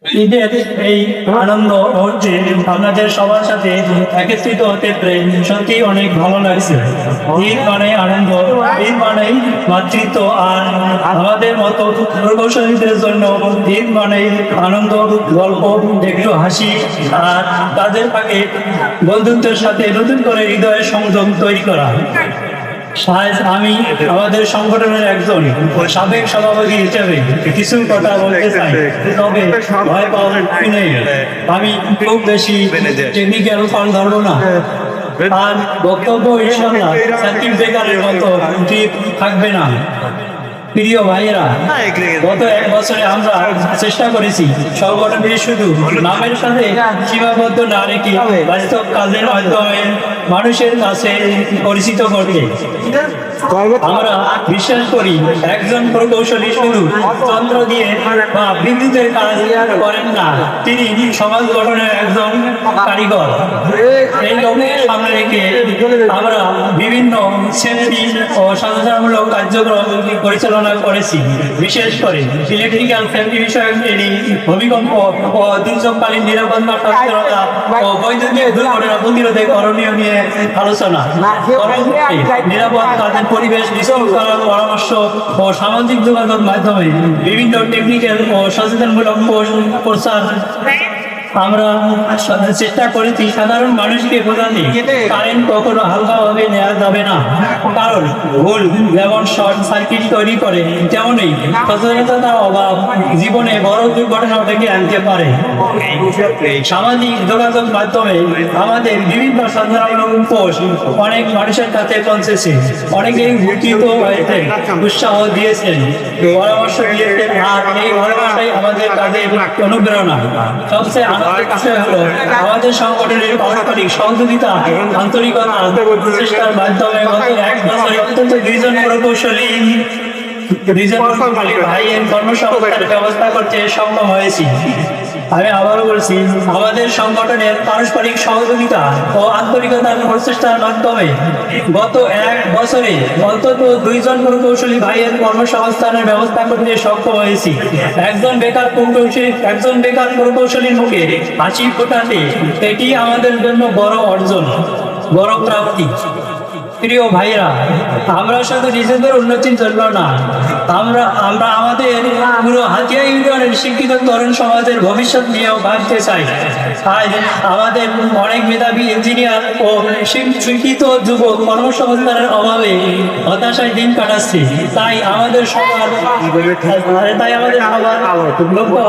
ঈদের এই আনন্দ মুহূর্তে আপনাদের সবার সাথে একত্রিত হতে পেরে সত্যি অনেক ভালো লাগছে। ঈদ মানে আনন্দ, ঈদ মানে মাতৃত্ব, আর আমাদের মতো প্রকৌশলীদের জন্য ঈদ মানে আনন্দ, গল্প, একটু হাসি, আর তাদের ফাঁকে বন্ধুত্বের সাথে নতুন করে হৃদয়ের সংযোগ তৈরি করা। আমি আমাদের সংগঠনের একজন সাবেক সভাপতি হিসেবে কিছু কথা বলতে চাই, তবে ভয় পাওয়ার নেই। আমি খুব বেশি টেকনিক্যাল ফল ধরবো না, আর বক্তব্য ইনশাআল্লাহ সাকিব বেকারের মতো ঠিক থাকবে না। প্রিয় ভাইয়েরা, গত এক বছরে আমরা চেষ্টা করেছি সংগঠনটি শুধু নামের সাথে সীমাবদ্ধ না রেখে বাস্তব কাজের মাধ্যমে মানুষের কাছে পরিচিত করতে। আমরা বিশ্বাস করি একজন প্রকৌশলী শুধু যন্ত্র দিয়ে বা বিদ্যুতের কাজ করেন না, তিনি সমাজ গঠনের একজন কারিগর। এই লক্ষ্যে সামনে রেখে আমরা বিভিন্ন সেফটি ও সচেতনমূলক কার্যক্রম পরিচালনা করেছি। বিশেষ করে ইলেকট্রিক্যাল সেফটি বিষয়ক ট্রেনিং, ভূমিকম্প ও দুর্যোগকালীন নিরাপত্তা সচেতনতা ও বৈদ্যুতিক দুর্ঘটনা প্রতিরোধে করণীয় নিয়ে আলোচনা, নিরাপদ কাজের পরিবেশ নিশ্চিত করার পরামর্শ ও সামাজিক যোগাযোগ মাধ্যমে বিভিন্ন টেকনিক্যাল ও সচেতনমূলক প্রচার। আমরা চেষ্টা করেছি সাধারণ মানুষকে বোঝাতে কারেন্ট কখনো হালকাভাবে নেওয়া যাবে না, কারণ ভুল যেমন শর্ট সার্কিট তৈরি করে, তেমনই সচেতনতার অভাব জীবনে বড় দুর্ঘটনা ডেকে আনতে পারে। সামাজিক যোগাযোগ মাধ্যমে আমাদের বিভিন্ন সচেতনমূলক পোস্ট অনেক মানুষের কাছে পৌঁছেছে, অনেকেই উপকৃত হয়েছে, উৎসাহ দিয়েছেন, পরামর্শ দিয়েছেন, আর এই ভালোবাসাই আমাদের কাজের অনুপ্রেরণা। সবচেয়ে আনন্দের বিষয় হলো আমাদের সংগঠনের পারস্পরিক সহযোগিতা, আন্তরিকতা, প্রচেষ্টার মাধ্যমে গত এক বছরে অন্তত দুইজন প্রকৌশলী ভাইয়ের কর্মসংস্থানের ব্যবস্থা করতে সক্ষম হয়েছি। আমি আবারও বলছি, আমাদের সংগঠনের পারস্পরিক সহযোগিতা ও আন্তরিকতার প্রচেষ্টার মাধ্যমে গত এক বছরে অন্তত দুইজন প্রকৌশলী ভাইয়ের কর্মসংস্থানের ব্যবস্থা করতে সক্ষম হয়েছি। একজন বেকার প্রকৌশলীর মুখে হাসি ফোটাতে এটি আমাদের জন্য বড় অর্জন, বড় প্রাপ্তি। প্রিয় ভাইরা, আমরা শুধু নিজেদের উন্নতির জন্য না, আমরা আমাদের পুরো হাতিয়া ইউনিয়নের শিক্ষিত তরুণ সমাজের ভবিষ্যৎ নিয়েও ভাবতে চাই। আজ আমাদের অনেক মেধাবী ইঞ্জিনিয়ার ও শিক্ষিত যুবক কর্মসংস্থানের অভাবে হতাশায় দিন কাটাচ্ছে। তাই আমাদের সবার লক্ষ্য